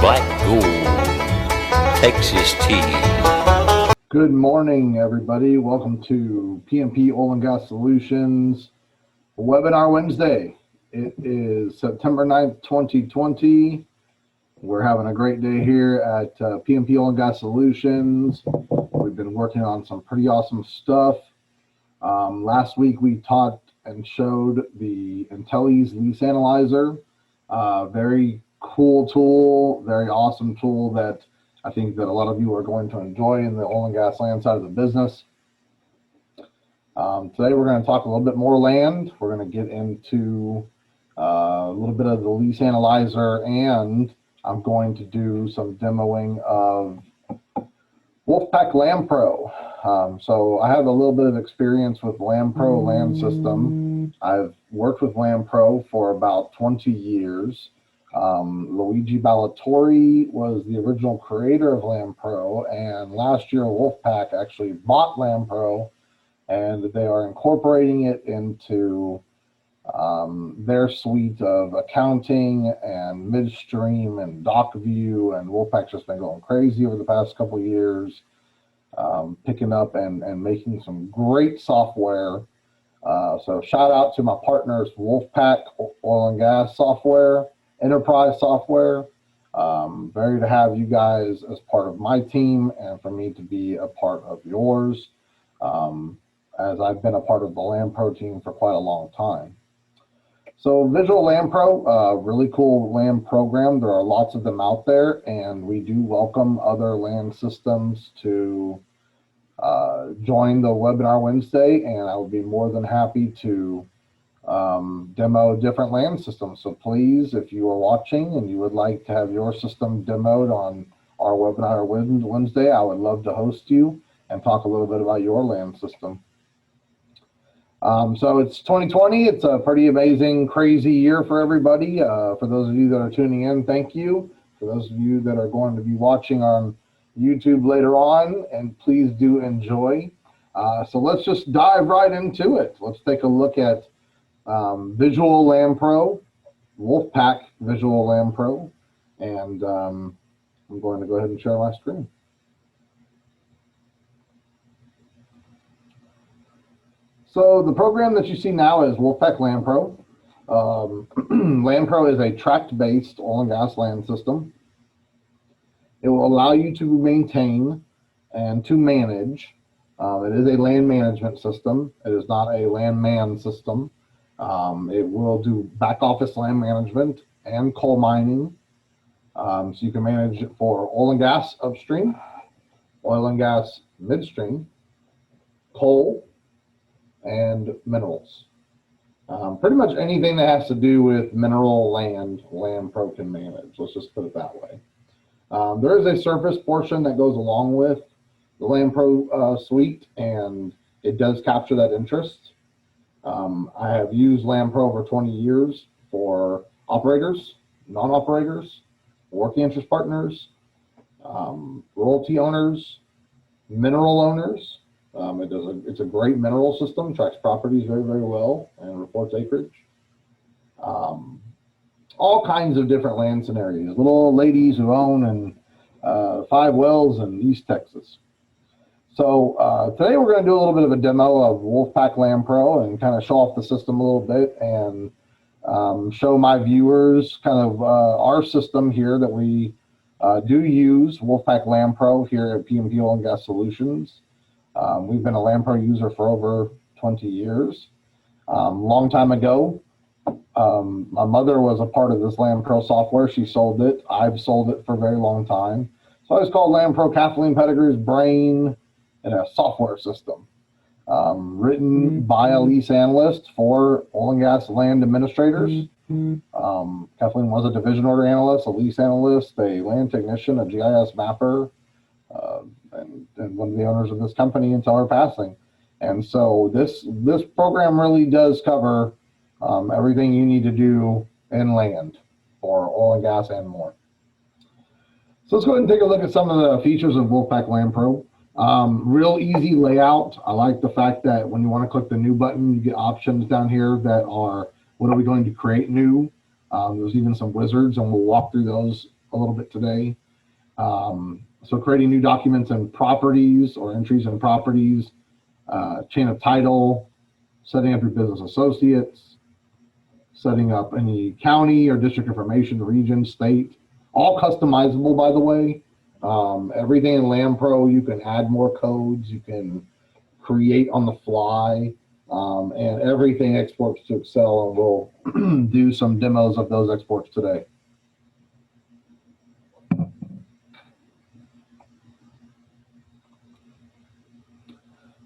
Black Gold, Texas tea. Good morning, everybody. Welcome to PMP Oil and Gas Solutions Webinar Wednesday. It is September 9th, 2020. We're having a great day here at PMP Oil and Gas Solutions. We've been working on some pretty awesome stuff. Last week we taught and showed the Intelli's lease analyzer. Very cool tool, very awesome tool that I think that a lot of you are going to enjoy in the oil and gas land side of the business. Today we're going to talk a little bit more land. We're going to get into a little bit of the lease analyzer, and I'm going to do some demoing of Wolfepak Landpro. So I have a little bit of experience with Landpro land system. I've worked with Landpro for about 20 years. Luigi Ballatori was the original creator of Landpro, and last year Wolfepak actually bought Landpro, and they are incorporating it into their suite of accounting and midstream and dock view, and Wolfepak's just been going crazy over the past couple of years, picking up and making some great software. So shout out to my partners, Wolfepak Oil and Gas Software, Enterprise Software. Very to have you guys as part of my team and for me to be a part of yours, as I've been a part of the Landpro team for quite a long time. So Visual Landpro, really cool land program. There are lots of them out there, and we do welcome other land systems to join the webinar Wednesday, and I would be more than happy to demo different land systems. So please, if you are watching and you would like to have your system demoed on our webinar Wednesday, I would love to host you and talk a little bit about your land system. So it's 2020. It's a pretty amazing, crazy year for everybody. For those of you that are tuning in, thank you. For those of you that are going to be watching on YouTube later on, and please do enjoy. So let's just dive right into it. Let's take a look at Visual Landpro, Wolfepak Visual Landpro, and I'm going to go ahead and share my screen. So the program that you see now is Wolfepak Landpro. Landpro is a tract-based oil and gas land system. It will allow you to maintain and to manage. It is a land management system. It is not a landman system. It will do back office land management and coal mining. So you can manage it for oil and gas upstream, oil and gas midstream, coal, and minerals. Pretty much anything that has to do with mineral land, Landpro can manage. Let's just put it that way. There is a surface portion that goes along with the Landpro suite, and it does capture that interest. I have used Landpro for 20 years for operators, non-operators, working interest partners, royalty owners, mineral owners. It's a great mineral system, tracks properties very, very well, and reports acreage. All kinds of different land scenarios. Little old ladies who own 5 wells in East Texas. So today we're going to do a little bit of a demo of Wolfepak Landpro and kind of show off the system a little bit and show my viewers kind of our system here that we do use, Wolfepak Landpro here at PMP Oil and Gas Solutions. We've been a Landpro user for over 20 years. Long time ago, my mother was a part of this Landpro software. She sold it. I've sold it for a very long time. So I was called Landpro Kathleen Pettigrew's brain in a software system. Written by a lease analyst for oil and gas land administrators. Kathleen was a division order analyst, a lease analyst, a land technician, a GIS mapper, and one of the owners of this company until her passing. And so this program really does cover everything you need to do in land for oil and gas and more. So let's go ahead and take a look at some of the features of Wolfepak Landpro. Real easy layout. I like the fact that when you want to click the new button, you get options down here that are, what are we going to create new? There's even some wizards, and we'll walk through those a a little bit today. So creating new documents and properties or entries and properties, chain of title, setting up your business associates, setting up any county or district information, region, state, all customizable, by the way. Everything in Landpro, you can add more codes, you can create on the fly, and everything exports to Excel, and we'll do some demos of those exports today.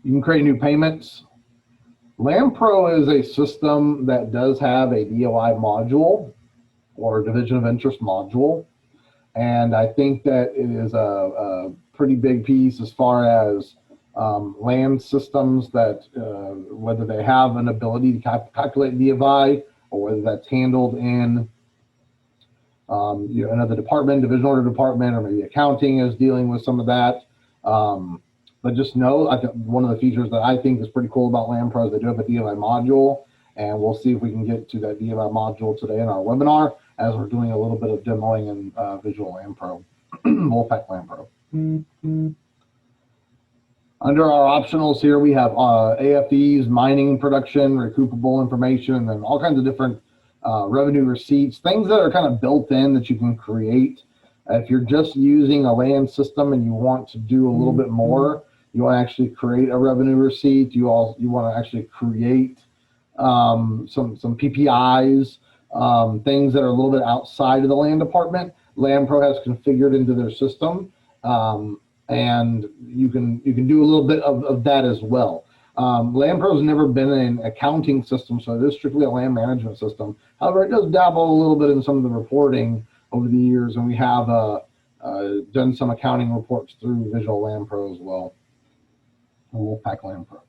You can create new payments. Landpro is a system that does have a DOI module or division of interest module. And I think that it is a pretty big piece as far as land systems that whether they have an ability to calculate DOI or whether that's handled in another department, division order department, or maybe accounting is dealing with some of that. But just know, I think one of the features that I think is pretty cool about Landpro is they do have a DOI module, and we'll see if we can get to that DOI module today in our webinar as we're doing a little bit of demoing in Visual Landpro, Wolfepak Landpro. Under our optionals here, we have AFEs, mining production, recoupable information, and then all kinds of different revenue receipts, things that are kind of built in that you can create. If you're just using a land system and you want to do a little bit more, you want to actually create a revenue receipt. You want to actually create some PPIs, things that are a little bit outside of the land department. Landpro has configured into their system, and you can do a little bit of that as well. Landpro has never been an accounting system, so it is strictly a land management system. However, it does dabble a little bit in some of the reporting over the years, and we have done some accounting reports through Visual Landpro as well, Wolfepak Landpro.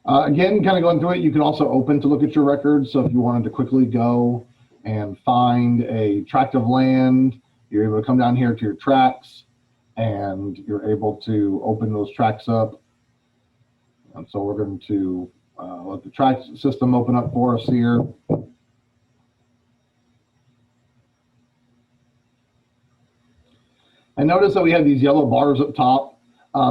Again, kind of going through it, you can also open to look at your records. So if you wanted to quickly go and find a tract of land, you're able to come down here to your tracts, and you're able to open those tracts up. And so we're going to let the tract system open up for us here. And notice that we have these yellow bars up top.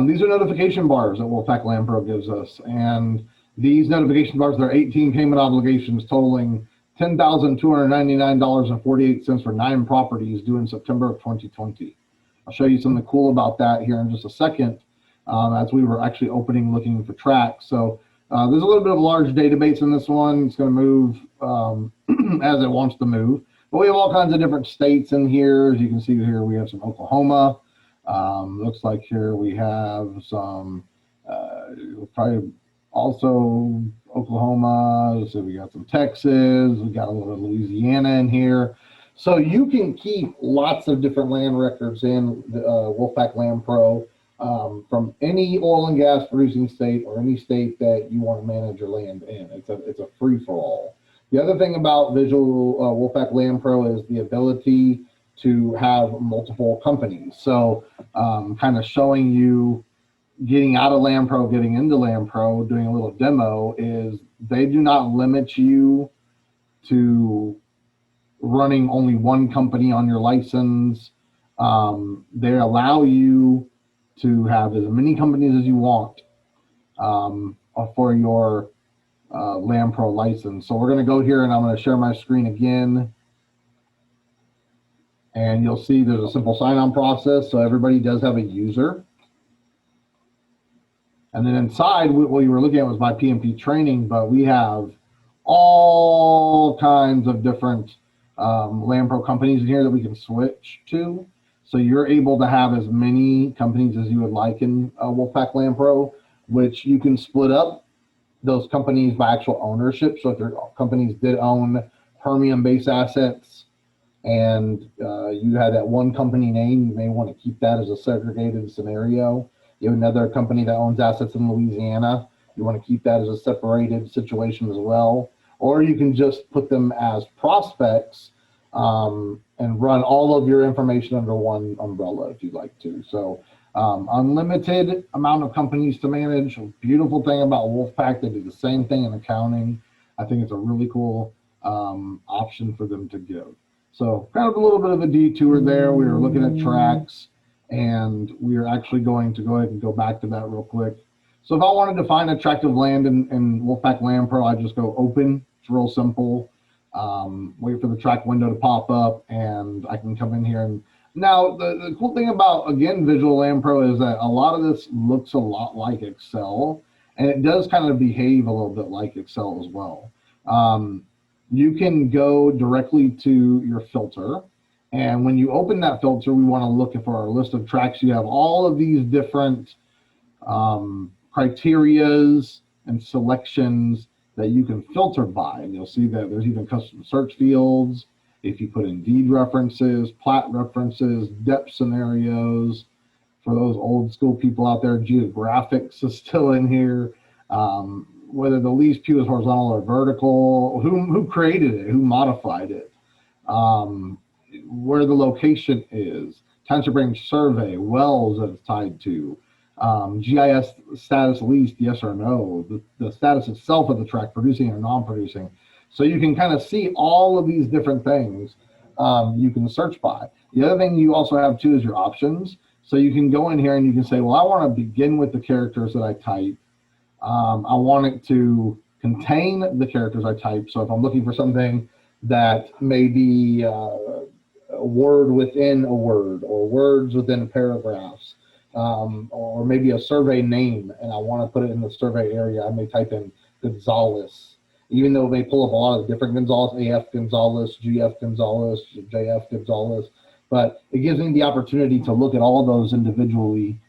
These are notification bars that Wolfepak Landpro gives us. And these notification bars, there are 18 payment obligations totaling $10,299.48 for 9 properties due in September of 2020. I'll show you something cool about that here in just a second as we were actually looking for tracks. So there's a little bit of a large database in this one. It's going to move as it wants to move. But we have all kinds of different states in here. As you can see here, we have some Oklahoma. Looks like here we have some, probably also Oklahoma. So we got some Texas. We got a little Louisiana in here. So you can keep lots of different land records in the Wolfepak Landpro from any oil and gas producing state or any state that you want to manage your land in. It's a free-for-all. The other thing about Visual Wolfepak Landpro is the ability to have multiple companies. So kind of showing you getting out of Landpro, getting into Landpro, doing a little demo is they do not limit you to running only one company on your license. They allow you to have as many companies as you want for your Landpro license. So we're going to go here and I'm going to share my screen again. And you'll see there's a simple sign-on process. So everybody does have a user. And then inside, what you were looking at was my PMP training, but we have all kinds of different Landpro companies in here that we can switch to. So you're able to have as many companies as you would like in Wolfepak Landpro, which you can split up those companies by actual ownership. So if your companies did own Permian-based assets and you had that one company name, you may want to keep that as a segregated scenario. You have another company that owns assets in Louisiana, you want to keep that as a separated situation as well. Or you can just put them as prospects and run all of your information under one umbrella if you'd like to. So unlimited amount of companies to manage. Beautiful thing about Wolfepak, they do the same thing in accounting. I think it's a really cool option for them to give. So kind of a little bit of a detour there. We were looking at tracks, and we are actually going to go ahead and go back to that real quick. So if I wanted to find attractive land in Wolfepak Landpro, I just go open. It's real simple. Wait for the track window to pop up, and I can come in here. And now the cool thing about, again, Visual Landpro is that a lot of this looks a lot like Excel, and it does kind of behave a little bit like Excel as well. You can go directly to your filter, and when you open that filter, we want to look for our list of tracks. You have all of these different criterias and selections that you can filter by, and you'll see that there's even custom search fields. If you put in deed references, plat references, depth scenarios, for those old school people out there, geographics is still in here. Whether the lease pew is horizontal or vertical, who created it, who modified it, where the location is, township range survey, wells that it's tied to, GIS status leased, yes or no, the status itself of the track, producing or non-producing. So you can kind of see all of these different things you can search by. The other thing you also have too is your options. So you can go in here and you can say, well, I want to begin with the characters that I type. I want it to contain the characters I type. So if I'm looking for something that may be a word within a word, or words within paragraphs, or maybe a survey name, and I want to put it in the survey area, I may type in Gonzalez, even though they pull up a lot of different Gonzalez, AF Gonzalez, GF Gonzalez, JF Gonzalez, but it gives me the opportunity to look at all those individually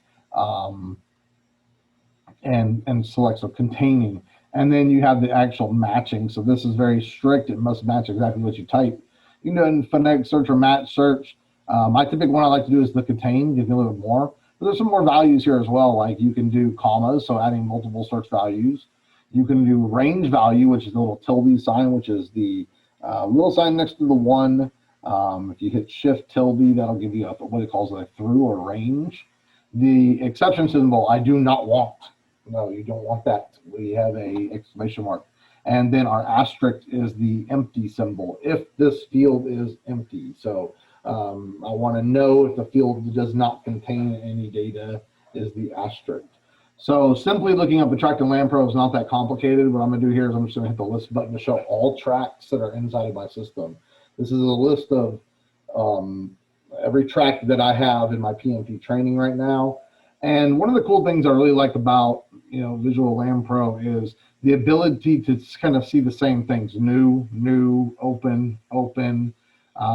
and select, so containing. And then you have the actual matching. So this is very strict. It must match exactly what you type. You can do it in phonetic search or match search. My typical one I like to do is the contain, give me a little bit more. But there's some more values here as well. Like you can do commas, so adding multiple search values. You can do range value, which is the little tilde sign, which is the little sign next to the one. If you hit shift tilde, that'll give you what it calls a through or range. The exception symbol, I do not want. No, you don't want that. We have a exclamation mark. And then our asterisk is the empty symbol if this field is empty. So I want to know if the field does not contain any data is the asterisk. So simply looking up Attractive Landpro is not that complicated. What I'm going to do here is I'm just going to hit the list button to show all tracks that are inside of my system. This is a list of every track that I have in my PMP training right now. And one of the cool things I really like about Visual Landpro is the ability to kind of see the same things: new, open.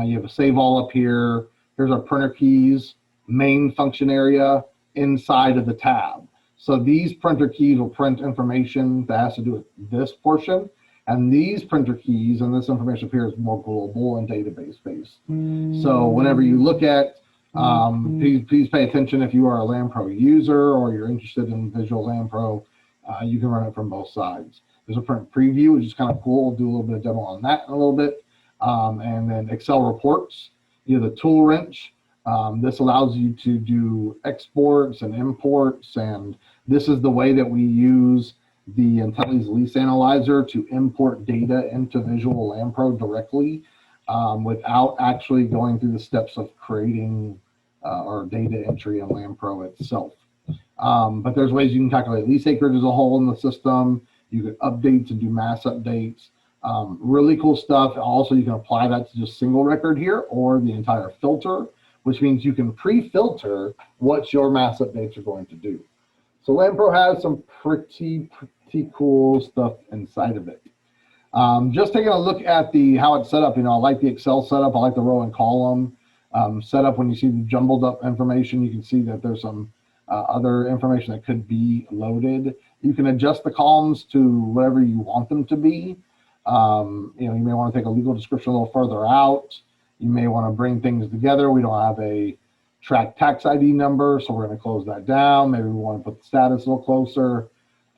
You have a save all up here. Here's our printer keys, main function area inside of the tab. So these printer keys will print information that has to do with this portion. And these printer keys and this information up here is more global and database based. So whenever you look at, please pay attention if you are a Landpro user or you're interested in Visual Landpro, you can run it from both sides. There's a print preview, which is kind of cool. We'll do a little bit of demo on that in a little bit. And then Excel reports, the tool wrench. This allows you to do exports and imports, and this is the way that we use the Intelli's Lease Analyzer to import data into Visual Landpro directly without actually going through the steps of creating or data entry in Landpro itself. But there's ways you can calculate lease acreage as a whole in the system. You can update and do mass updates. Really cool stuff. Also, you can apply that to just single record here or the entire filter, which means you can pre-filter what your mass updates are going to do. So Landpro has some pretty cool stuff inside of it. Just taking a look at how it's set up, I like the Excel setup. I like the row and column setup. When you see the jumbled up information, you can see that there's some other information that could be loaded. You can adjust the columns to whatever you want them to be. You may want to take a legal description a little further out. You may want to bring things together. We don't have a track tax ID number, so we're going to close that down. Maybe we want to put the status a little closer.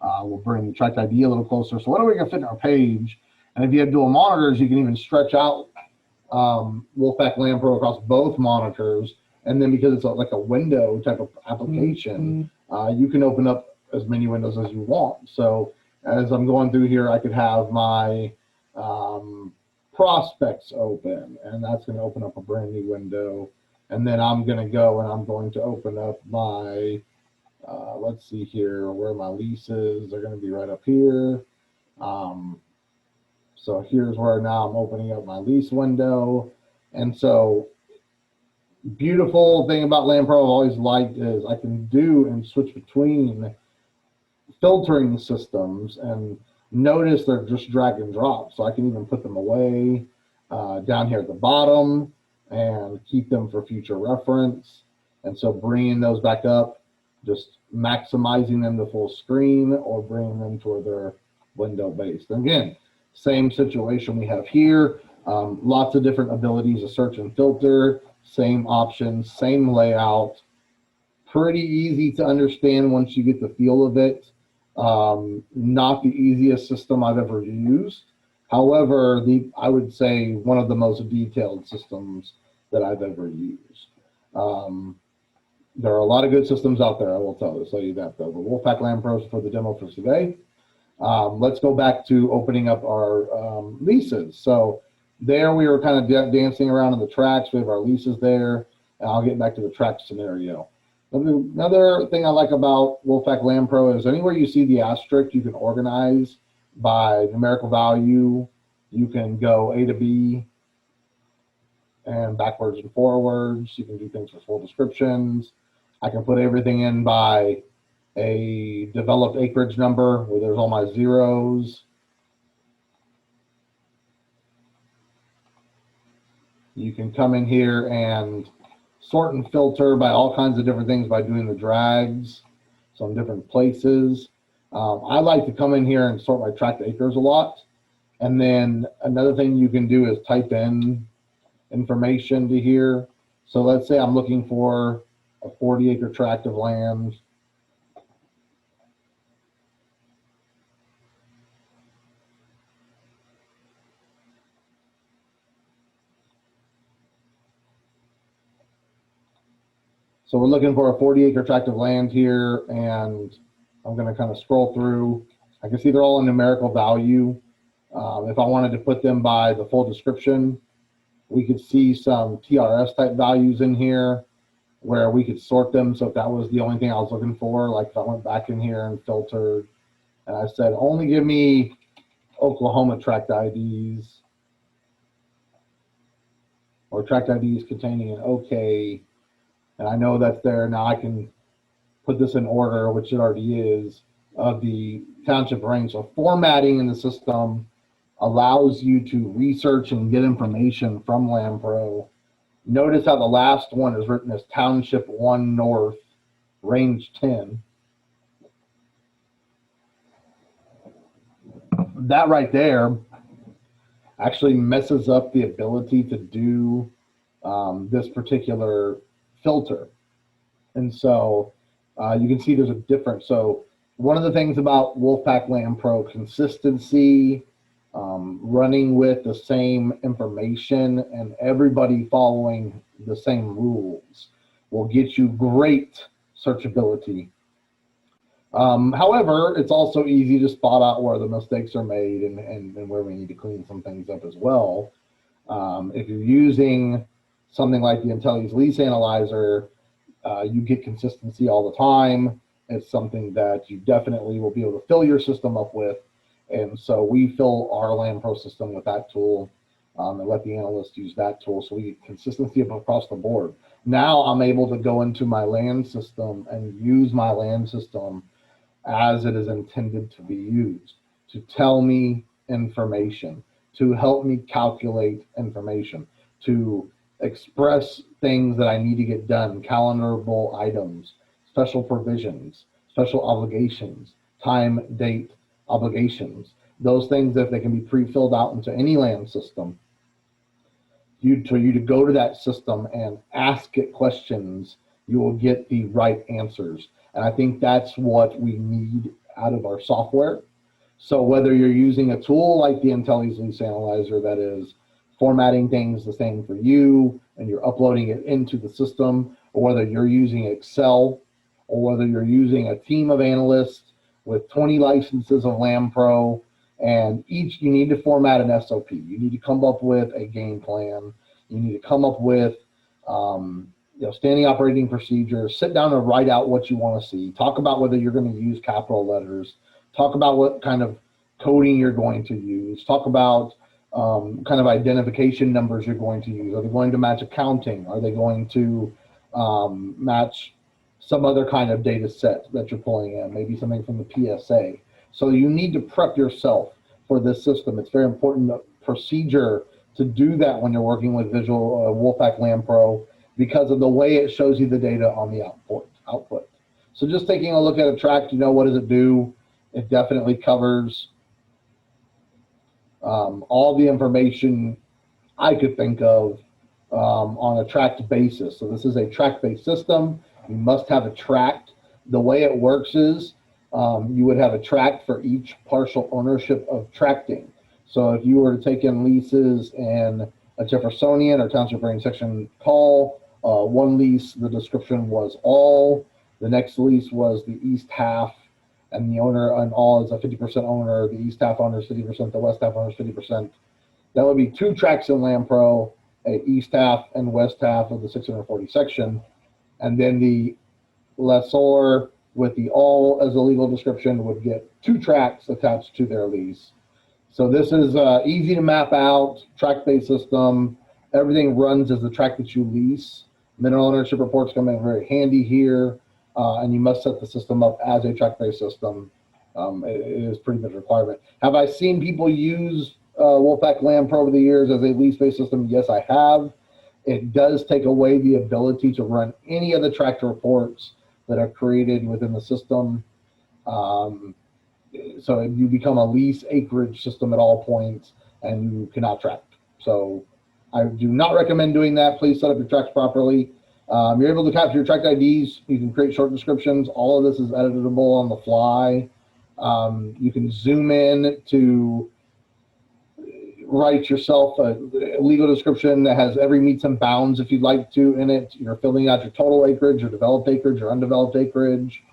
We'll bring the track ID a little closer. So what are we going to fit in our page? And if you have dual monitors, you can even stretch out Wolfepak Landpro across both monitors. And then because it's like a window type of application, you can open up as many windows as you want. So as I'm going through here, I could have my prospects open, and that's going to open up a brand new window. And then I'm going to go and I'm going to open up my, let's see here, where my leases are going to be right up here. So here's where now I'm opening up my lease window. And so beautiful thing about Landpro I've always liked is I can do and switch between filtering systems, and notice they're just drag and drop. So I can even put them away down here at the bottom and keep them for future reference. And so bringing those back up, just maximizing them to full screen or bringing them to where they're window based. And again, same situation we have here. Lots of different abilities to search and filter, same options, same layout. Pretty easy to understand once you get the feel of it. Not the easiest system I've ever used. However, I would say one of the most detailed systems that I've ever used. There are a lot of good systems out there, I will tell you that though. The Wolfepak Landpro for the demo for today. Let's go back to opening up our leases. So there we were kind of dancing around in the tracks. We have our leases there, and I'll get back to the track scenario. Another thing I like about Wolfepak Landpro is anywhere you see the asterisk, you can organize by numerical value. You can go A to B and backwards and forwards. You can do things for full descriptions. I can put everything in by a developed acreage number where there's all my zeros. You can come in here and sort and filter by all kinds of different things by doing the drags, some different places. I like to come in here and sort by tract acres a lot. And then another thing you can do is type in information to here. So let's say I'm looking for a 40-acre tract of land. So we're looking for a 40-acre tract of land here, and I'm going to kind of scroll through. I can see they're all in numerical value. If I wanted to put them by the full description, we could see some TRS type values in here where we could sort them. So if that was the only thing I was looking for, like if I went back in here and filtered and I said, only give me Oklahoma tract IDs or tract IDs containing an OK, and I know that's there. Now I can put this in order, which it already is, of the township range. So formatting in the system allows you to research and get information from Landpro. Notice how the last one is written as Township 1 North, Range 10. That right there actually messes up the ability to do this particular filter. And so you can see there's a difference. So one of the things about Wolfepak Landpro, consistency, running with the same information and everybody following the same rules will get you great searchability. However, it's also easy to spot out where the mistakes are made and where we need to clean some things up as well. If you're using something like the Intelli's Lease Analyzer, you get consistency all the time. It's something that you definitely will be able to fill your system up with. And so we fill our Landpro system with that tool and let the analyst use that tool. So we get consistency across the board. Now I'm able to go into my land system and use my land system as it is intended to be used, to tell me information, to help me calculate information, to express things that I need to get done, calendarable items, special provisions, special obligations, time, date, obligations. Those things, if they can be pre-filled out into any land system, for you to go to that system and ask it questions, you will get the right answers. And I think that's what we need out of our software. So whether you're using a tool like the Intelli's Lease Analyzer that is formatting things the same for you and you're uploading it into the system, or whether you're using Excel, or whether you're using a team of analysts with 20 licenses of Landpro And you need to format an SOP. You need to come up with a game plan. You need to come up with standing operating procedures. Sit down and write out what you want to see. Talk about whether you're going to use capital letters. Talk about what kind of coding you're going to use. Talk about kind of identification numbers you're going to use. Are they going to match accounting? Are they going to match some other kind of data set that you're pulling in? Maybe something from the PSA. So you need to prep yourself for this system. It's very important procedure to do that when you're working with Visual Wolfepak Landpro, because of the way it shows you the data on the output. So just taking a look at a tract, what does it do? It definitely covers all the information I could think of on a tract basis. So this is a tract-based system. You must have a tract. The way it works is you would have a tract for each partial ownership of tracting. So if you were to take in leases in a Jeffersonian or Township Range Section call, one lease, the description was all. The next lease was the east half, and the owner on all is a 50% owner. The east half owner is 50%, the west half owner is 50%. That would be 2 tracts in Landpro, a east half and west half of the 640 section. And then the lessor with the all as a legal description would get 2 tracts attached to their lease. So this is easy to map out, tract-based system. Everything runs as the tract that you lease. Mineral ownership reports come in very handy here, and you must set the system up as a tract-based system. It is pretty much a requirement. Have I seen people use Wolfepak Landpro over the years as a lease-based system? Yes, I have. It does take away the ability to run any of the tract reports that are created within the system. So you become a lease acreage system at all points, and you cannot tract. So I do not recommend doing that. Please set up your tracts properly. You're able to capture your tract IDs. You can create short descriptions. All of this is editable on the fly. You can zoom in to write yourself a legal description that has every meets and bounds if you'd like to in it. You're filling out your total acreage, your developed acreage, your undeveloped acreage.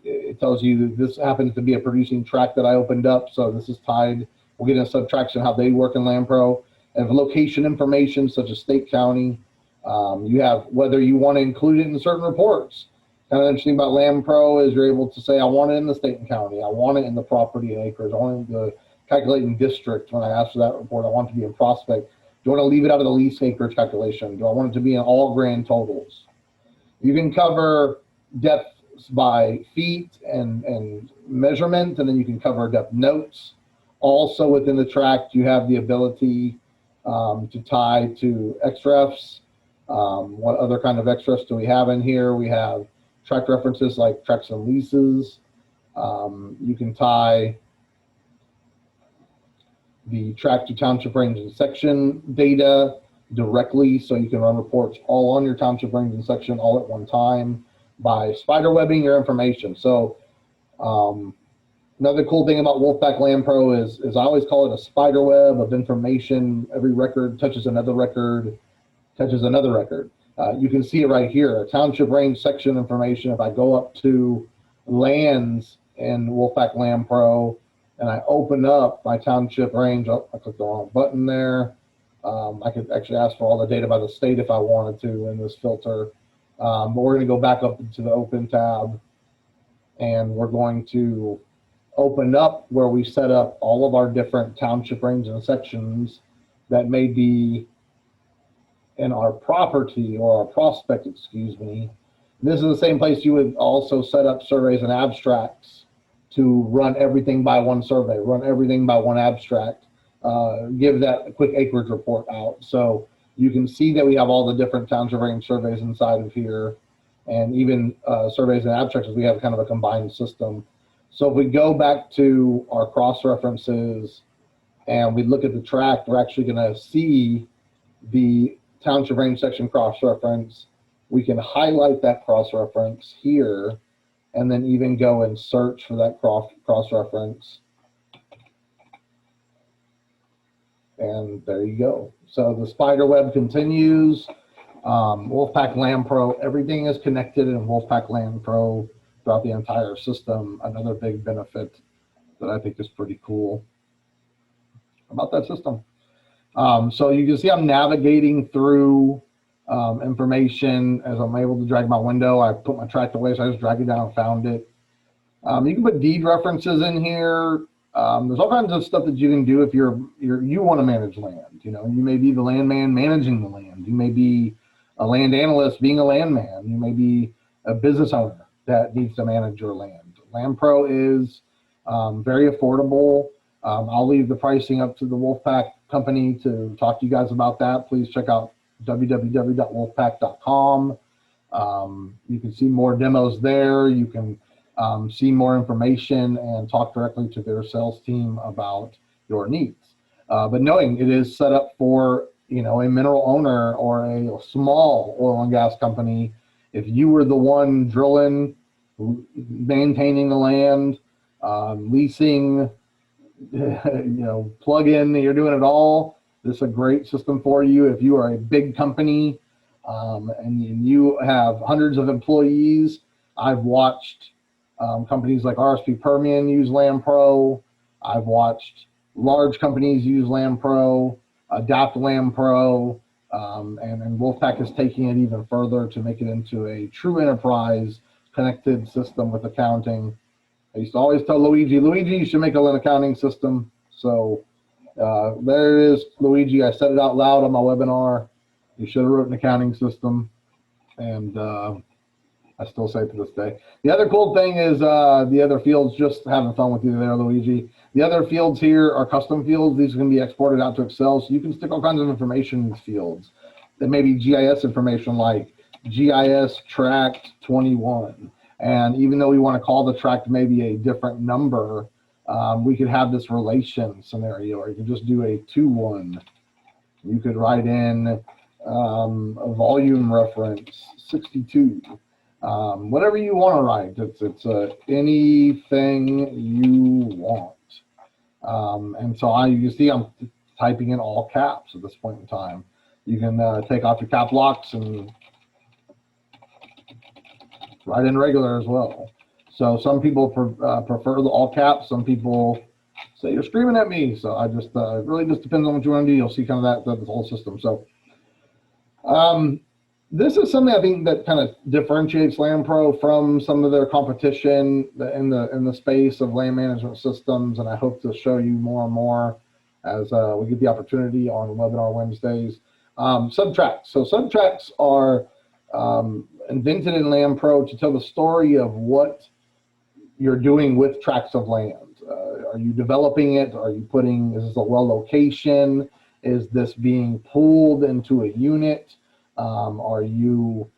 It tells you that this happens to be a producing tract that I opened up, so this is tied. We'll get into subtraction, how they work in Landpro. And location information such as state, county. You have whether you want to include it in certain reports. Kind of interesting about Landpro is you're able to say, I want it in the state and county. I want it in the property and acres. I want it to calculate in district when I ask for that report. I want it to be in prospect. Do I want to leave it out of the lease acreage calculation? Do I want it to be in all grand totals? You can cover depth by feet and measurement, and then you can cover depth notes. Also within the tract, you have the ability to tie to XREFs. What other kind of XREFs do we have in here? We have tract references like tracts and leases. You can tie the tract to township range and section data directly, so you can run reports all on your township range and section all at one time by spider webbing your information. So another cool thing about Wolfepak Landpro is I always call it a spider web of information. Every record touches another record, touches another record. You can see it right here, township range section information. If I go up to lands in Wolfepak Landpro and I open up my township range, I clicked the wrong button there. I could actually ask for all the data by the state if I wanted to in this filter. But we're going to go back up to the open tab, and we're going to open up where we set up all of our different township ranges and sections that may be in our property or our prospect, excuse me. This is the same place you would also set up surveys and abstracts to run everything by one survey, run everything by one abstract, give that a quick acreage report out. So you can see that we have all the different township range surveys inside of here, and even surveys and abstracts, we have kind of a combined system. So if we go back to our cross references and we look at the tract, we're actually going to see the township range section cross reference. We can highlight that cross reference here and then even go and search for that cross reference. And there you go. So the spider web continues. Wolfepak Landpro, everything is connected in Wolfepak Landpro throughout the entire system. Another big benefit that I think is pretty cool about that system. So you can see I'm navigating through information as I'm able to drag my window. I put my tract away, so I just dragged it down and found it. You can put deed references in here. There's all kinds of stuff that you can do if you want to manage land. You know, you may be the landman managing the land. You may be a land analyst being a landman. You may be a business owner that needs to manage your land. Landpro is very affordable. I'll leave the pricing up to the Wolfepak company to talk to you guys about that. Please check out www.wolfepak.com. You can see more demos there. You can see more information and talk directly to their sales team about your needs. But knowing it is set up for, you know, a mineral owner or a small oil and gas company, if you were the one drilling, maintaining the land, leasing, you know, plug in, you're doing it all, this is a great system for you. If you are a big company and you have hundreds of employees, I've watched companies like RSP Permian use Landpro. I've watched large companies use Landpro, adapt Landpro, and Wolfepak is taking it even further to make it into a true enterprise connected system with accounting. I used to always tell Luigi, you should make an accounting system. So there it is, Luigi. I said it out loud on my webinar. You should have wrote an accounting system. And I still say it to this day. The other cool thing is the other fields, just having fun with you there, Luigi. The other fields here are custom fields. These are going to be exported out to Excel, so you can stick all kinds of information in these fields. There may be GIS information like GIS tract 21. And even though we want to call the tract maybe a different number, we could have this relation scenario, or you could just do a 2-1. You could write in a volume reference 62. Whatever you want to write, it's anything you want. And so you see I'm typing in all caps at this point in time. You can take off your cap locks and write in regular as well. So some people prefer the all caps. Some people say you're screaming at me. So I just it really just depends on what you want to do. You'll see kind of that the whole system. So this is something I think that kind of differentiates Landpro from some of their competition in the space of land management systems, and I hope to show you more and more as we get the opportunity on Webinar Wednesdays. Subtracts. So subtracts are invented in Landpro to tell the story of what you're doing with tracts of land. Are you developing it? Are you putting, is this a well location? Is this being pooled into a unit? Are you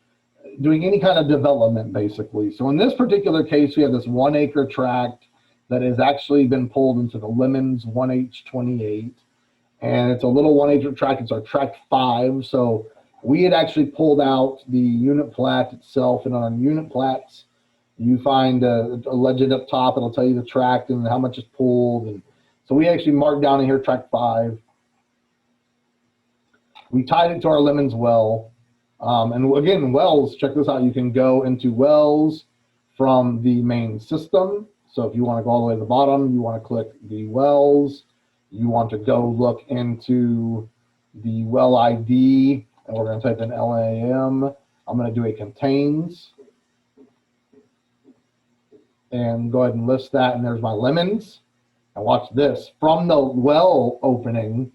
doing any kind of development, basically? So in this particular case, we have this 1 acre tract that has actually been pulled into the Lemons 1H28. And it's a little 1 acre tract. It's our tract 5. So we had actually pulled out the unit plat itself, and on unit plats, you find a legend up top. It'll tell you the tract and how much is pulled. And so we actually marked down in here tract 5. We tied it to our Lemons well. And again, wells, check this out. You can go into wells from the main system. So if you want to go all the way to the bottom, you want to click the wells. You want to go look into the well ID, and we're going to type in LAM. I'm going to do a contains and go ahead and list that. And there's my Lemons. And watch this. From the well opening,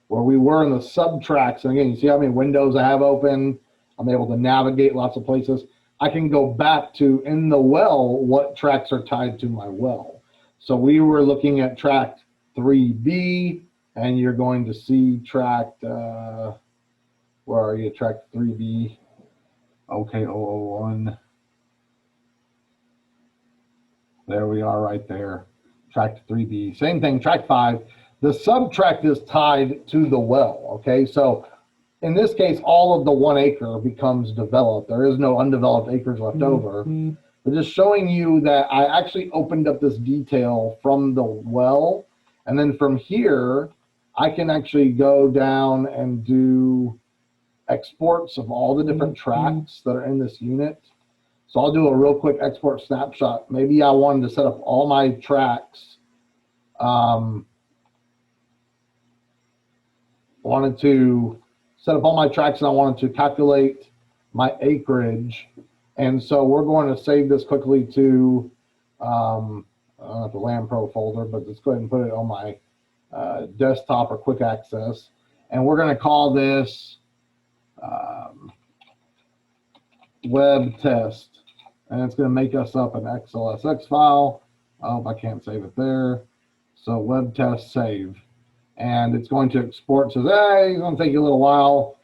where we were in the subtracts, and again, you see how many windows I have open. I'm able to navigate lots of places. I can go back to, in the well, what tracts are tied to my well. So we were looking at tract 3B, and you're going to see tract, where are you, tract 3B, okay, 001. There we are right there, tract 3B. Same thing, tract 5. The subtract is tied to the well, okay? So in this case, all of the 1 acre becomes developed. There is no undeveloped acres left over. But just showing you that I actually opened up this detail from the well. And then from here, I can actually go down and do exports of all the different tracts that are in this unit. So I'll do a real quick export snapshot. Maybe I wanted to set up all my tracts wanted to set up all my tracks, and I wanted to calculate my acreage. And so we're going to save this quickly to the Landpro folder, but let's go ahead and put it on my desktop or quick access. And we're going to call this web test. And it's going to make us up an XLSX file. Oh, I can't save it there. So web test save. And it's going to export. Says, hey, it's going to take you a little while.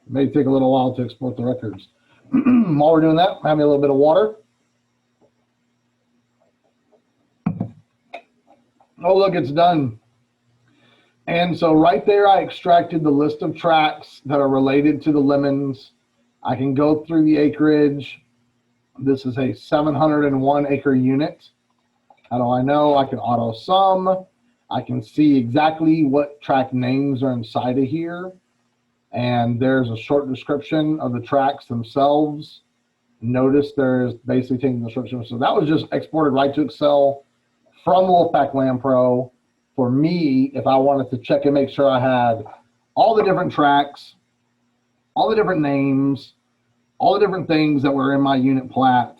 It may take a little while to export the records. While we're doing that, have me a little bit of water. Oh, look, it's done. And so right there, I extracted the list of tracks that are related to the lemons. I can go through the acreage. This is a 701 acre unit. How do I know? I can auto sum. I can see exactly what track names are inside of here. And there's a short description of the tracks themselves. Notice there's basically taking the description. So that was just exported right to Excel from Wolfepak Landpro. For me, if I wanted to check and make sure I had all the different tracks, all the different names, all the different things that were in my unit plat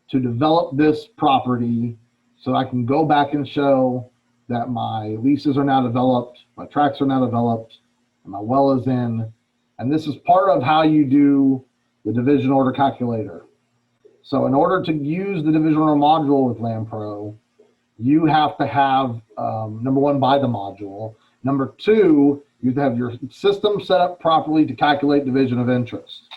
to develop this property so I can go back and show that my leases are now developed, my tracks are now developed, and my well is in. And this is part of how you do the division order calculator. So in order to use the division order module with Landpro, you have to have, number one, buy the module. Number two, you have to have your system set up properly to calculate division of interest.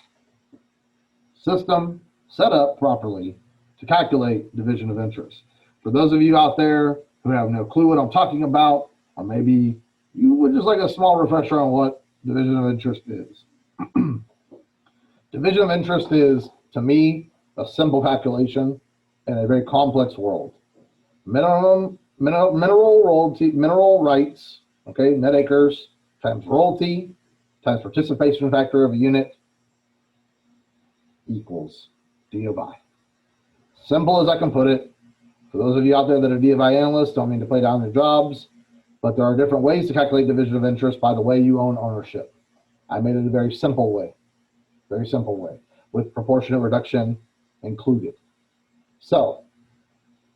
System set up properly to calculate division of interest. For those of you out there who have no clue what I'm talking about, or maybe you would just like a small refresher on what division of interest is. Division of interest is, to me, a simple calculation in a very complex world. Mineral royalty, mineral rights, okay, net acres times royalty times participation factor of a unit equals D of I. Simple as I can put it. For those of you out there that are D of I analysts, don't mean to play down their jobs, but there are different ways to calculate division of interest by the way you own ownership. I made it a very simple way, with proportionate reduction included. So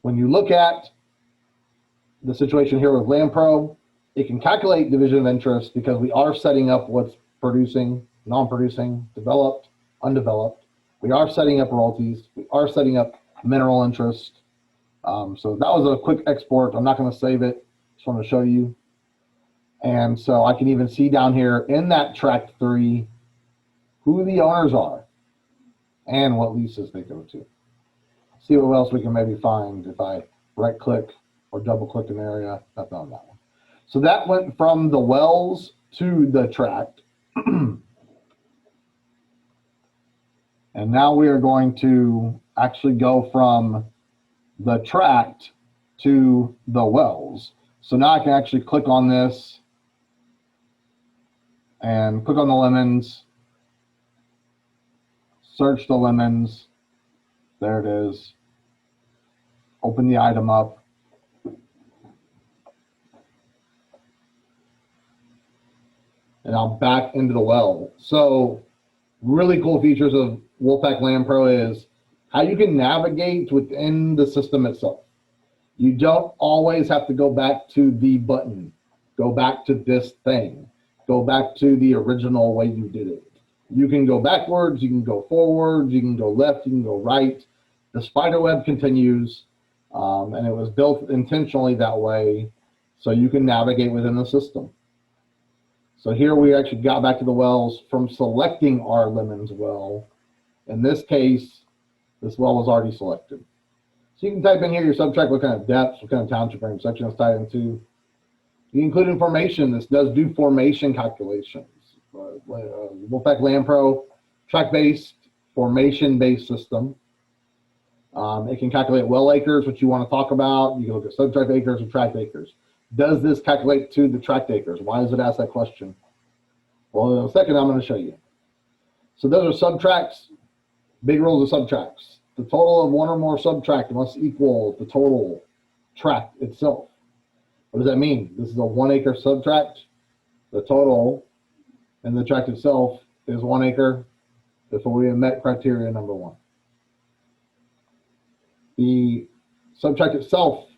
when you look at the situation here with Landpro, it can calculate division of interest because we are setting up what's producing, non-producing, developed, undeveloped. We are setting up royalties. We are setting up mineral interest. So that was a quick export. I'm not going to save it. Just want to show you. And so I can even see down here in that track 3 who the owners are and what leases they go to. See what else we can maybe find if I right click or double click an area. Nothing on that one. So that went from the wells to the tract. And now we are going to actually go from the tract to the wells. So now I can actually click on this and click on the lemons, search the lemons. There it is. Open the item up. And I'm back into the well. So really cool features of Wolfepak Landpro is how you can navigate within the system itself. You don't always have to go back to the button, go back to this thing, go back to the original way you did it. You can go backwards, you can go forwards, you can go left, you can go right. The spider web continues, and it was built intentionally that way so you can navigate within the system. So here we actually got back to the wells from selecting our lemons well. In this case, this well was already selected. So you can type in here your subtract, what kind of depth, what kind of township range section it's tied into. You can include information. This does do formation calculations. Wolfepak Landpro, track-based, formation-based system. It can calculate well acres, which you want to talk about. You can look at subtract acres and tract acres. Does this calculate to the tract acres? Why does it ask that question? Well, in a second, I'm going to show you. So those are subtracts, big rules of subtracts. The total of one or more subtract must equal the total tract itself. What does that mean? This is a 1 acre subtract. The total and the tract itself is 1 acre. Therefore, we have met criteria number 1. The subtract itself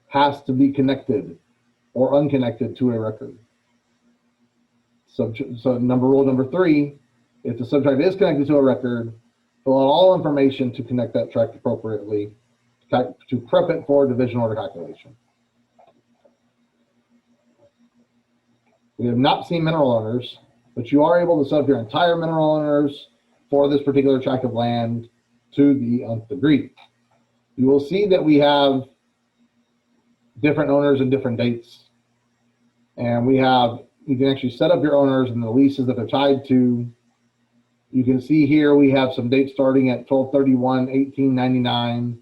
has to be connected or unconnected to a record. So rule number 3, if the subtract is connected to a record, fill out all information to connect that tract appropriately to prep it for division order calculation. We have not seen mineral owners, but you are able to set up your entire mineral owners for this particular tract of land to the nth degree. You will see that we have different owners and different dates. And you can actually set up your owners and the leases that they're tied to. You can see here we have some dates starting at 12/31/1899,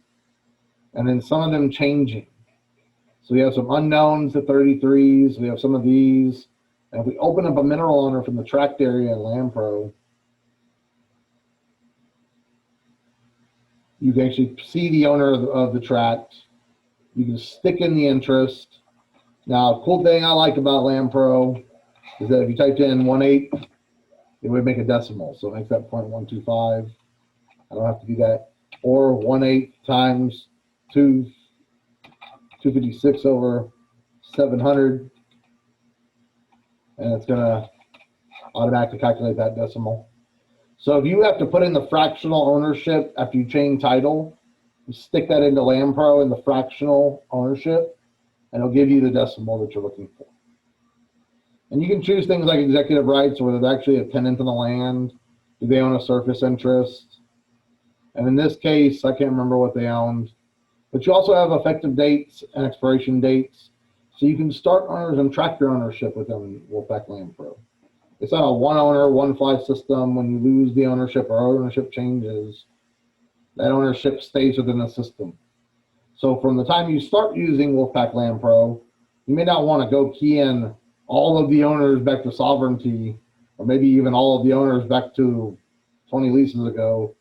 and then some of them changing. So we have some unknowns at 33s. We have some of these. And if we open up a mineral owner from the tract area in Landpro, you can actually see the owner of the tract. You can stick in the interest. Now, cool thing I like about Landpro is that if you typed in 1/8, it would make a decimal. So it makes that 0.125. I don't have to do that. Or 1/8 times 256/700. And it's going to automatically calculate that decimal. So if you have to put in the fractional ownership after you change title, you stick that into Landpro in the fractional ownership, and it'll give you the decimal that you're looking for. And you can choose things like executive rights, or whether they're actually a tenant on the land, do they own a surface interest? And in this case, I can't remember what they owned, but you also have effective dates and expiration dates. So you can start owners and track your ownership within Wolfepak Landpro. It's not a one owner, one fly system. When you lose the ownership or ownership changes, that ownership stays within the system. So from the time you start using Wolfepak Landpro, you may not want to go key in all of the owners back to sovereignty, or maybe even all of the owners back to 20 leases ago.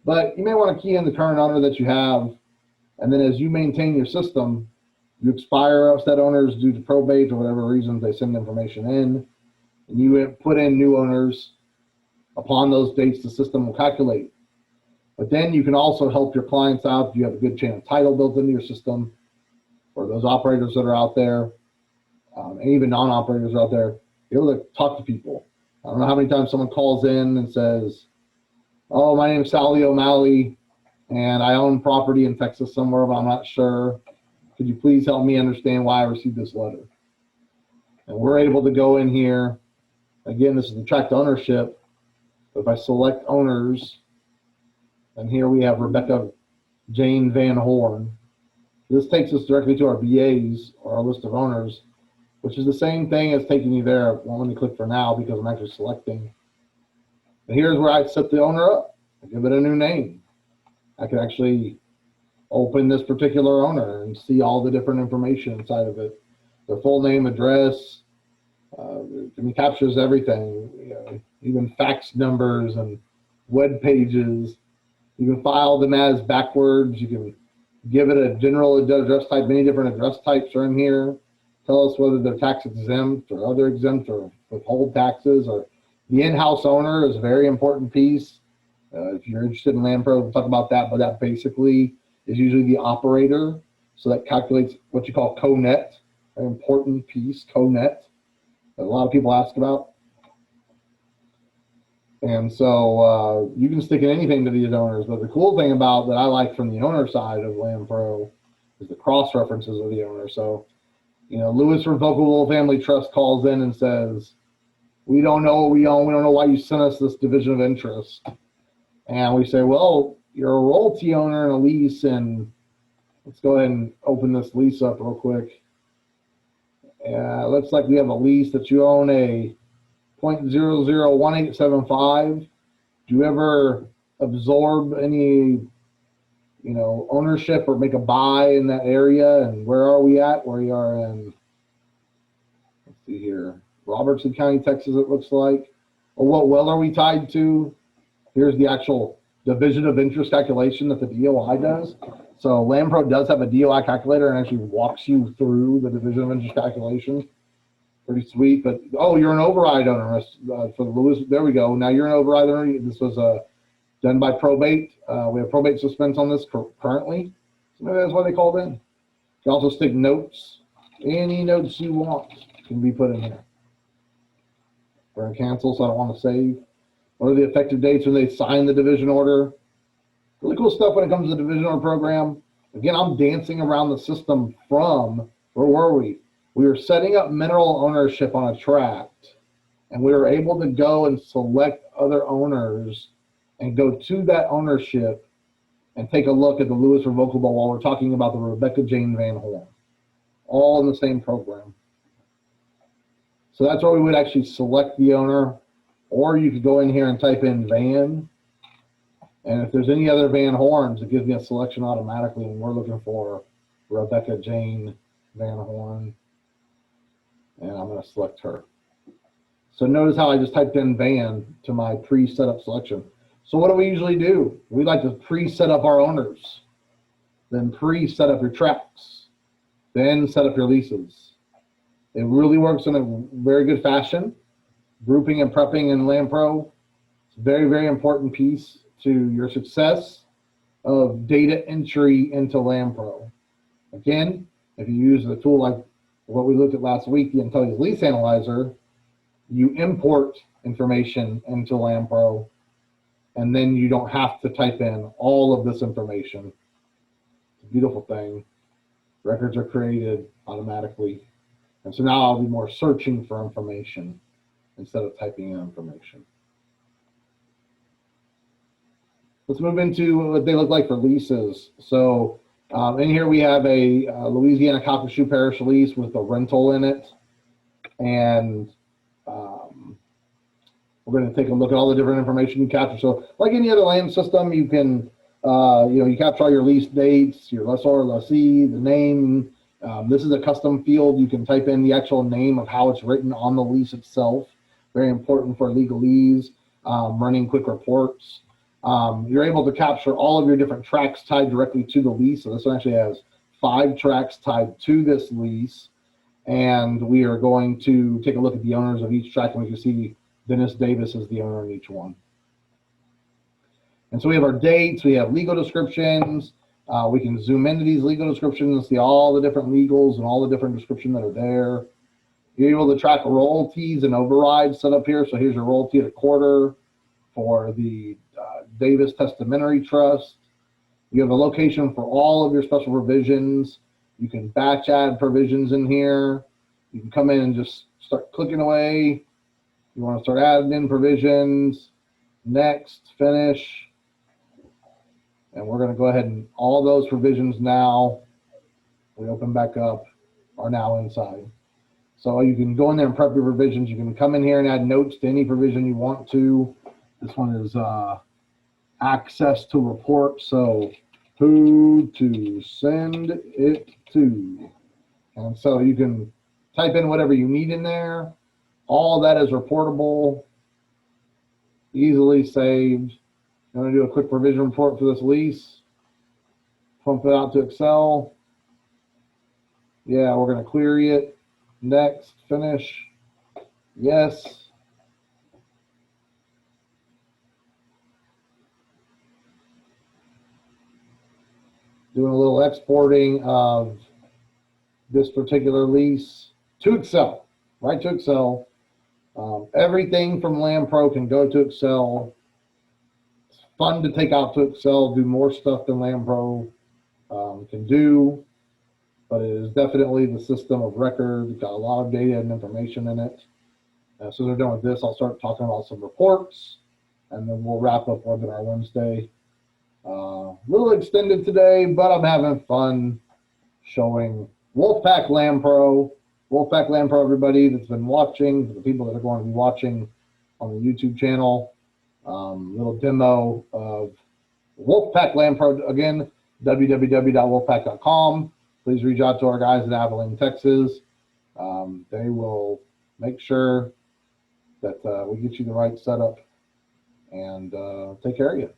But you may want to key in the current owner that you have, and then as you maintain your system, you expire upset owners due to probate or whatever reasons they send information in, and you put in new owners. Upon those dates, the system will calculate. But then you can also help your clients out if you have a good chain of title built into your system, or those operators that are out there, and even non-operators out there, be able to talk to people. I don't know how many times someone calls in and says, oh, my name is Sally O'Malley, and I own property in Texas somewhere, but I'm not sure. Could you please help me understand why I received this letter? And we're able to go in here. Again, this is the tract ownership. If I select owners, and here we have Rebecca Jane Van Horn. This takes us directly to our BAs, or our list of owners, which is the same thing as taking you there. Well, let me click for now because I'm actually selecting. And here's where I set the owner up. I give it a new name. I can actually open this particular owner and see all the different information inside of it. Their full name, address, it captures everything, even fax numbers and web pages. You can file them as backwards. You can give it a general address type. Many different address types are in here. Tell us whether they're tax exempt or other exempt or withhold taxes. Or the in-house owner is a very important piece. If you're interested in Landpro, we'll talk about that. But that basically is usually the operator. So that calculates what you call co-net, an important piece, co-net, that a lot of people ask about. And so you can stick in anything to these owners. But the cool thing about that I like from the owner side of Landpro is the cross references of the owner. So, Lewis Revocable Family Trust calls in and says, we don't know what we own. We don't know why you sent us this division of interest. And we say, well, you're a royalty owner in a lease, and let's go ahead and open this lease up real quick. Looks like we have a lease that you own a 0.001875. Do you ever absorb any, ownership or make a buy in that area? And where are we at? We are in, let's see here, Robertson County, Texas, it looks like. Or what well are we tied to? Here's the actual division of interest calculation that the DOI does. So Landpro does have a DOI calculator and actually walks you through the division of interest calculation. Pretty sweet. But oh, you're an override owner for the Lewis. There we go. Now you're an override owner. This was done by probate. We have probate suspense on this currently. So maybe that's why they called in. You can also stick notes. Any notes you want can be put in here. We're going to cancel, so I don't want to save. What are the effective dates when they sign the division order? Really cool stuff when it comes to the division order program. Again, I'm dancing around the system from, where were we? We were setting up mineral ownership on a tract, and we were able to go and select other owners and go to that ownership and take a look at the Lewis revocable while we're talking about the Rebecca Jane Van Horn, all in the same program. So that's where we would actually select the owner, or you could go in here and type in Van. And if there's any other Van Horns, it gives me a selection automatically, and we're looking for Rebecca Jane Van Horn. And I'm going to select her. So notice how I just typed in Van to my pre-set up selection. So what do we usually do? We like to pre-set up our owners, then pre-set up your tracts, then set up your leases. It really works in a very good fashion. Grouping and prepping in Landpro, it's a very, very important piece to your success of data entry into Landpro. Again, if you use a tool like what we looked at last week, the Intelligent Lease Analyzer, you import information into Landpro, and then you don't have to type in all of this information. It's a beautiful thing. Records are created automatically. And so now I'll be more searching for information instead of typing in information. Let's move into what they look like for leases. So in here we have a Louisiana Calcasieu Parish lease with a rental in it. And we're going to take a look at all the different information you capture. So like any other land system, you can, you capture all your lease dates, your lessor, lessee, the name. This is a custom field. You can type in the actual name of how it's written on the lease itself. Very important for legalese, running quick reports. You're able to capture all of your different tracts tied directly to the lease. So this one actually has 5 tracts tied to this lease. And we are going to take a look at the owners of each tract, and we can see Dennis Davis is the owner in each one. And so we have our dates, we have legal descriptions. We can zoom into these legal descriptions and see all the different legals and all the different descriptions that are there. You're able to track royalties and overrides set up here. So here's your royalty at a quarter for the Davis Testamentary Trust. You have a location for all of your special provisions. You can batch add provisions in here. You can come in and just start clicking away. You want to start adding in provisions. Next, finish. And we're going to go ahead and all those provisions now, we open back up, are now inside. So you can go in there and prep your provisions. You can come in here and add notes to any provision you want to. This one is access to report. So who to send it to. And so you can type in whatever you need in there. All that is reportable, easily saved. I'm going to do a quick provision report for this lease. Pump it out to Excel. Yeah, we're going to query it. Next, finish. Yes. Doing a little exporting of this particular lease to Excel, right to Excel. Everything from Landpro can go to Excel. It's fun to take out to Excel, do more stuff than Landpro can do, but it is definitely the system of record. It's got a lot of data and information in it. As soon as we're done with this, I'll start talking about some reports, and then we'll wrap up Webinar Wednesday. A little extended today, but I'm having fun showing Wolfepak Landpro. Wolfepak Landpro, everybody that's been watching, for the people that are going to be watching on the YouTube channel. Little demo of Wolfepak Landpro. Again, www.wolfepak.com. Please reach out to our guys in Abilene, Texas. They will make sure that we get you the right setup and take care of you.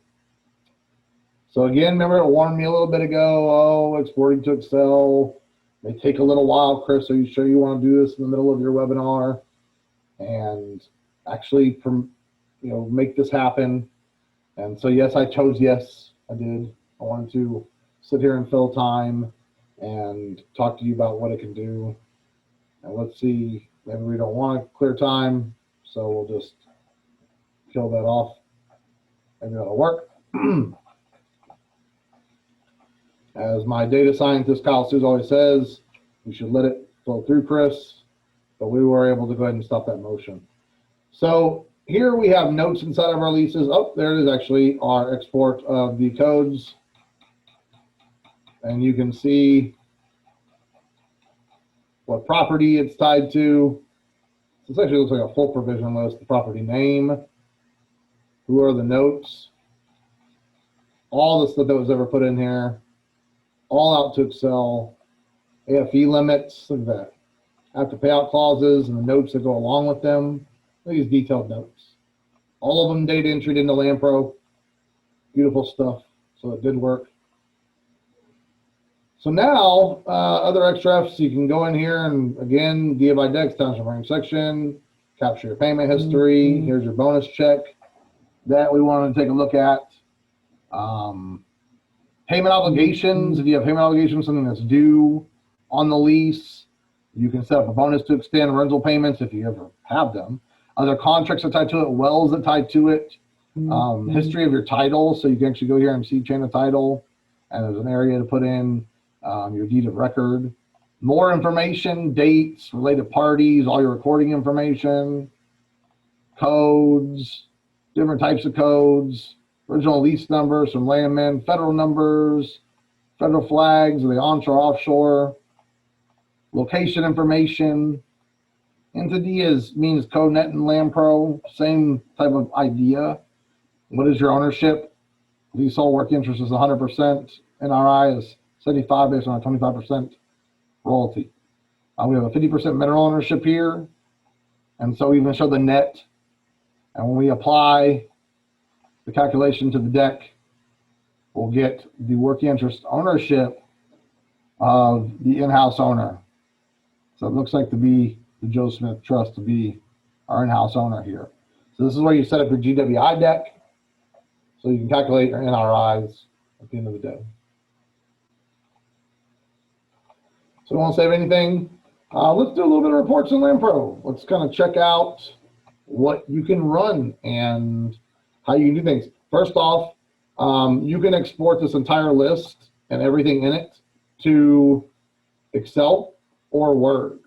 So again, remember it warned me a little bit ago, oh, exporting to Excel may take a little while. Chris, are you sure you want to do this in the middle of your webinar? And actually, make this happen. And so yes, I chose yes, I did. I wanted to sit here and fill time and talk to you about what it can do. And let's see, maybe we don't want to clear time, so we'll just kill that off. Maybe that'll work. As my data scientist Kyle Seuss always says, we should let it flow through, Chris, but we were able to go ahead and stop that motion. So here we have notes inside of our leases. Oh, there it is, actually, our export of the codes. And you can see what property it's tied to. This actually looks like a full provision list, the property name, who are the notes, all the stuff that was ever put in here, all out to Excel, AFE limits, look at that, after payout clauses and the notes that go along with them. Look at these detailed notes. All of them data entered into Landpro. Beautiful stuff. So it did work. So now, other extra Fs, you can go in here and again, DA by Dex, township range section, capture your payment history. Here's your bonus check that we wanted to take a look at. Payment obligations, if you have payment obligations, something that's due on the lease, you can set up a bonus to extend rental payments if you ever have them. Other contracts are tied to it, wells that tied to it, history of your title, so you can actually go here and see chain of title, and there's an area to put in your deed of record. More information, dates, related parties, all your recording information, codes, different types of codes, original lease numbers from landmen, federal numbers, federal flags, are they onshore, offshore, location information. Entity means CodeNet and Landpro, same type of idea. What is your ownership? Leasehold work interest is 100%. NRI is 75 based on a 25% royalty. We have a 50% mineral ownership here. And so we even show the net. And when we apply the calculation to the deck, we'll get the working interest ownership of the in-house owner. So it looks like to be the Joe Smith Trust to be our in-house owner here. So this is where you set up your GWI deck so you can calculate your NRIs at the end of the day. So we won't save anything. Let's do a little bit of reports in Landpro. Let's kind of check out what you can run and how you can do things. First off, you can export this entire list and everything in it to Excel or Word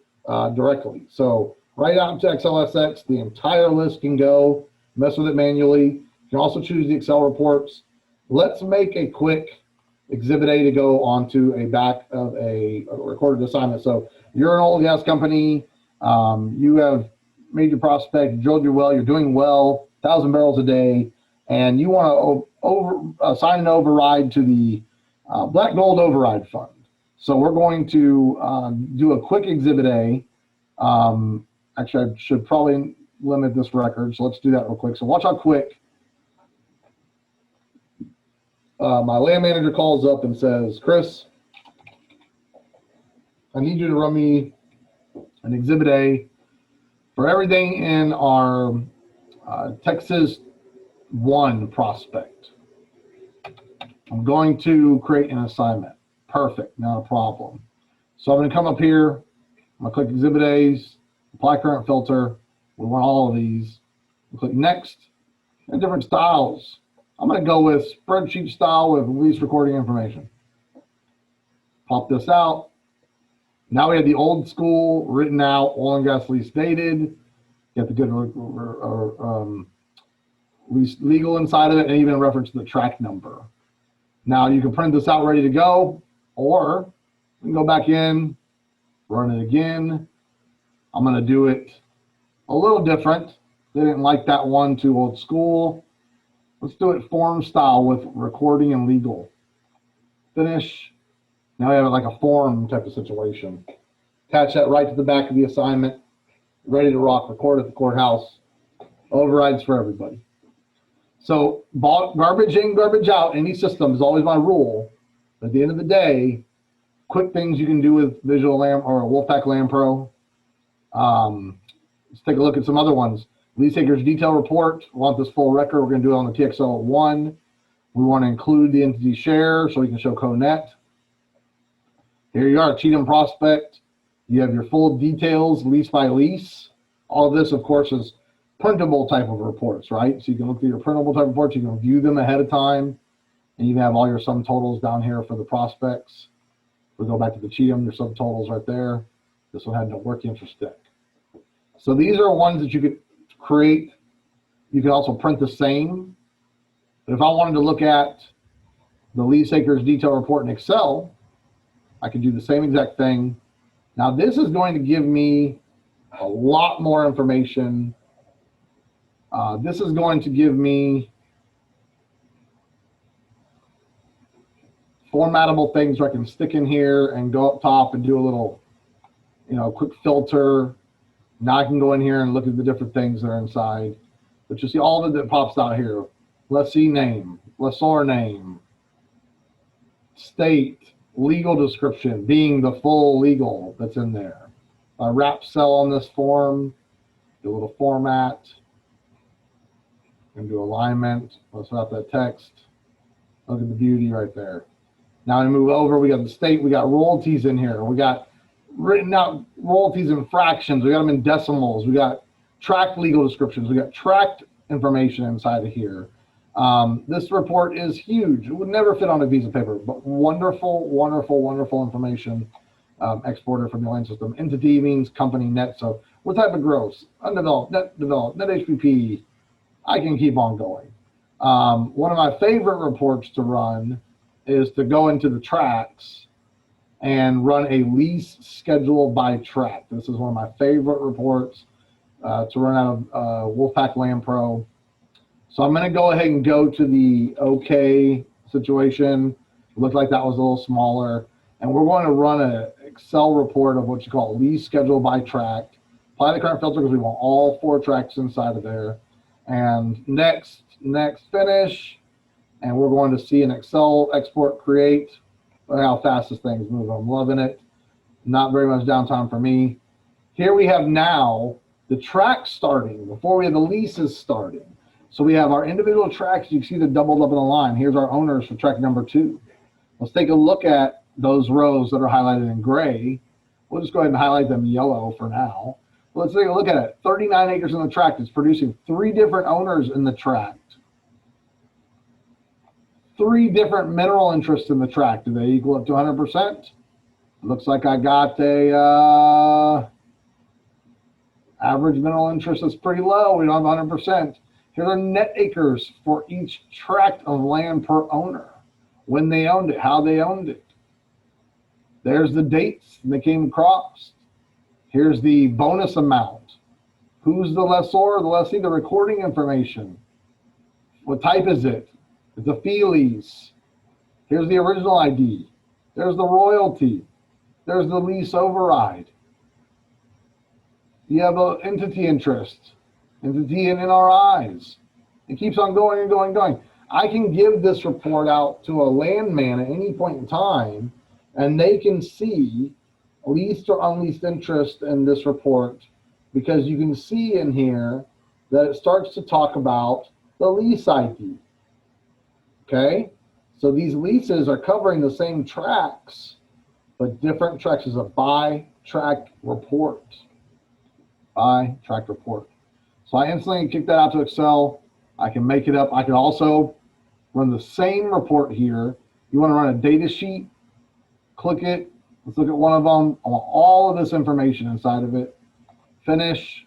directly. So right out to XLSX, the entire list can go, mess with it manually. You can also choose the Excel reports. Let's make a quick Exhibit A to go onto a back of a recorded assignment. So you're an oil and gas company, you have made your prospect, you drilled your well, you're doing well, 1,000 barrels a day, and you want to assign an override to the Black Gold Override Fund. So we're going to do a quick Exhibit A. Actually, I should probably limit this record, so let's do that real quick. So watch how quick my land manager calls up and says, Chris, I need you to run me an Exhibit A for everything in our Texas 1 prospect. I'm going to create an assignment. Perfect, not a problem. So I'm going to come up here, I'm going to click Exhibit A's, apply current filter. We want all of these. Click Next, and different styles. I'm going to go with spreadsheet style with lease recording information. Pop this out. Now we have the old school written out oil and gas lease dated. Get the good lease legal inside of it, and even reference the track number. Now you can print this out ready to go, or you can go back in, run it again. I'm going to do it a little different. They didn't like that one, too old school. Let's do it form style with recording and legal. Finish. Now we have like a form type of situation. Attach that right to the back of the assignment. Ready to rock. Record at the courthouse. Overrides for everybody. So garbage in, garbage out, any system is always my rule. At the end of the day, quick things you can do with Visual Land or Wolfepak Landpro. Let's take a look at some other ones. Lease Acres Detail Report. We want this full record. We're going to do it on the TXL 1. We want to include the entity share so we can show CoNet. Here you are, Cheatham Prospect. You have your full details, lease by lease. All of this, of course, is printable type of reports, right? So you can look through your printable type reports. You can view them ahead of time. And you can have all your sum totals down here for the prospects. We go back to the Cheatham, your subtotals right there. This one had no work interest stick. So these are ones that you could create. You can also print the same. But if I wanted to look at the Lease Acres Detail Report in Excel, I could do the same exact thing. Now this is going to give me a lot more information. This is going to give me formatable things where I can stick in here and go up top and do a little, quick filter. Now I can go in here and look at the different things that are inside. But you see all of it that pops out here. Lessee name, lessor name, state, legal description, being the full legal that's in there. I wrap cell on this form, do a little format, and do alignment. Let's wrap that text. Look at the beauty right there. Now we move over, we got the state, we got royalties in here. We got written out royalties in fractions. We got them in decimals. We got tracked legal descriptions. We got tracked information inside of here. This report is huge. It would never fit on a piece of paper, but wonderful, wonderful, wonderful information exported from the land system. Entity means company net. So what type of gross? Undeveloped, net developed, net HPP. I can keep on going. One of my favorite reports to run is to go into the tracts and run a lease schedule by tract. This is one of my favorite reports to run out of Wolfepak Landpro. So I'm going to go ahead and go to the OK situation. It looked like that was a little smaller. And we're going to run an Excel report of what you call lease schedule by tract. Apply the current filter because we want all 4 tracts inside of there. And next, finish. And we're going to see an Excel export create. Look how fast this thing's moving. I'm loving it. Not very much downtime for me. Here we have now the tracts starting before we have the leases starting. So we have our individual tracts. You can see they're doubled up in a line. Here's our owners for tract number 2. Let's take a look at those rows that are highlighted in gray. We'll just go ahead and highlight them yellow for now. Let's take a look at it. 39 acres in the tract. It's producing 3 different owners in the tract. 3 different mineral interests in the tract. Do they equal up to 100%? Looks like I got a average mineral interest that's pretty low. We don't have 100%. Here are net acres for each tract of land per owner. When they owned it, how they owned it. There's the dates they came across. Here's the bonus amount. Who's the lessor, the lessee, the recording information. What type is it? It's a fee lease. Here's the original ID. There's the royalty. There's the lease override. You have an entity interest, entity in NRIs. It keeps on going and going and going. I can give this report out to a landman at any point in time, and they can see leased or unleased interest in this report, because you can see in here that it starts to talk about the lease ID. Okay, so these leases are covering the same tracts, but different tracts. Is a by tract report. By tract report. So I instantly kick that out to Excel. I can make it up. I can also run the same report here. You want to run a data sheet, click it. Let's look at one of them. I want all of this information inside of it. Finish.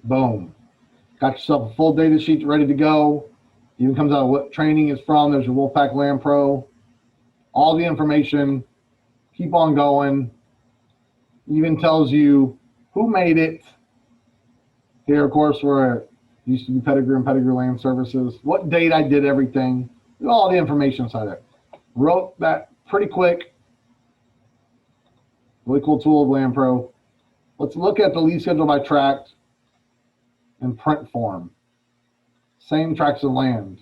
Boom. Got yourself a full data sheet ready to go. Even comes out of what training it's from. There's your Wolfepak Landpro. All the information. Keep on going. Even tells you who made it. Here, of course, where it used to be Pedigree and Pedigree Land Services. What date I did everything. All the information inside there. Wrote that pretty quick. Really cool tool of Landpro. Let's look at the lease schedule by tract. in print form. Same tracts of land.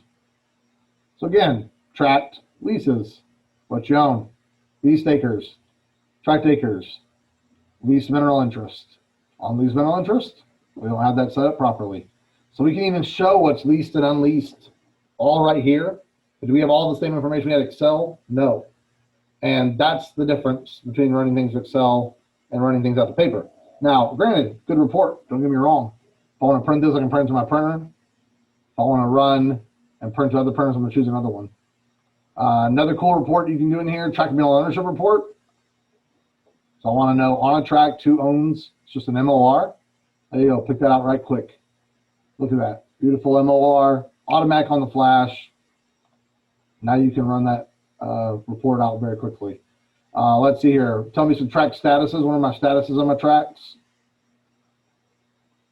So again, tract leases, what you own, leased acres, tract acres, leased mineral interest. On leased mineral interest, we don't have that set up properly. So we can even show what's leased and unleased all right here. But do we have all the same information we had in Excel? No. And that's the difference between running things in Excel and running things out to paper. Now, granted, good report, don't get me wrong. If I want to print this, I can print to my printer. If I want to run and print to other printers, I'm going to choose another one. Another cool report you can do in here, tract mineral ownership report. So I want to know on a tract who owns, it's just an MOR. There you go, pick that out right quick. Look at that, beautiful MOR, automatic on the flash. Now you can run that report out very quickly. Let's see here, tell me some tract statuses. What are my statuses on my tracts?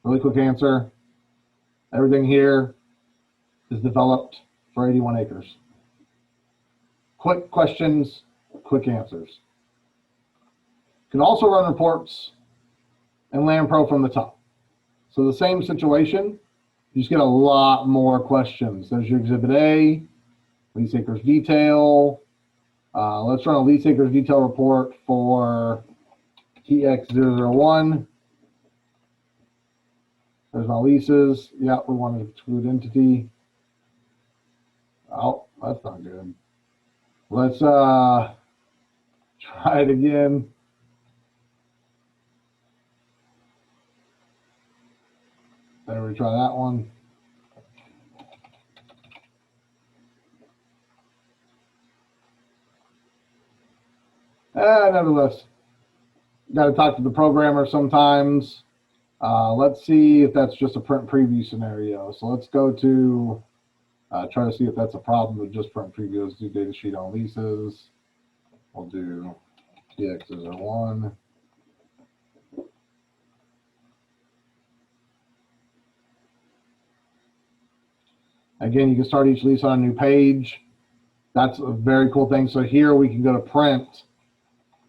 Really quick answer, everything here is developed for 81 acres. Quick questions, quick answers. You can also run reports in Landpro from the top. So the same situation, you just get a lot more questions. There's your Exhibit A, lease acres detail. Let's run a lease acres detail report for TX001. There's my leases. Yeah, we want to exclude entity. Oh, that's not good. Let's try it again. There, we try that one. Nevertheless, got to talk to the programmer sometimes. Let's see if that's just a print preview scenario. So let's go to try to see if that's a problem with just print previews. Do data sheet on leases. We'll do TX01. Again, you can start each lease on a new page. That's a very cool thing. So here we can go to print,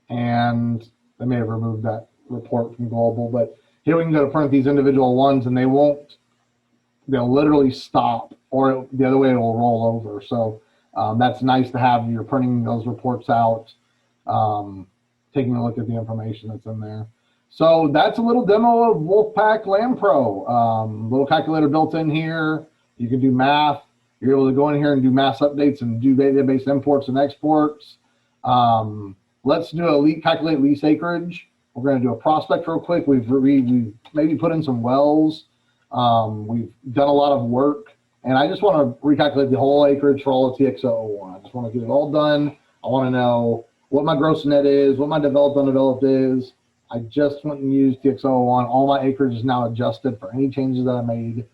and they may have removed that report from global, but here we can go to print these individual ones, and they'll literally stop, or the other way it will roll over. So that's nice to have. You're printing those reports out, taking a look at the information that's in there. So that's a little demo of Wolfepak Landpro. Little calculator built in here. You can do math. You're able to go in here and do mass updates and do database imports and exports. Let's do calculate lease acreage. We're going to do a prospect real quick. We've maybe put in some wells. We've done a lot of work, and I just want to recalculate the whole acreage for all of TX001. I just want to get it all done. I want to know what my gross net is, what my developed undeveloped is. I just went and used TX001. All my acreage is now adjusted for any changes that I made,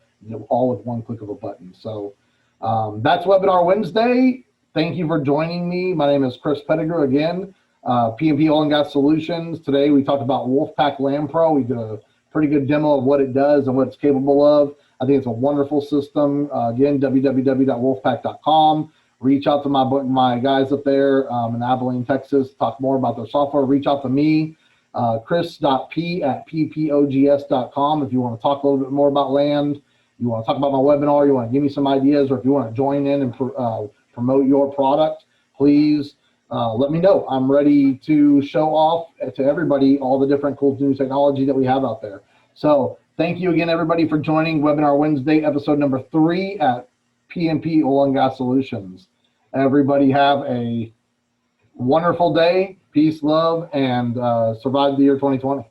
all with one click of a button. So that's Webinar Wednesday. Thank you for joining me. My name is Chris Pettigrew again, PMP Oil and Gas Solutions. Today we talked about Wolfepak Landpro. We did a pretty good demo of what it does and what it's capable of. I think it's a wonderful system. Again, www.wolfepak.com. Reach out to my guys up there in Abilene, Texas, talk more about their software. Reach out to me, chris.p@ppogs.com if you want to talk a little bit more about land. You want to talk about my webinar, you want to give me some ideas, or if you want to join in and promote your product, please let me know. I'm ready to show off to everybody all the different cool new technology that we have out there. So thank you again, everybody, for joining Webinar Wednesday, episode number 3 at PMP Oil and Gas Solutions. Everybody have a wonderful day. Peace, love, and survive the year 2020.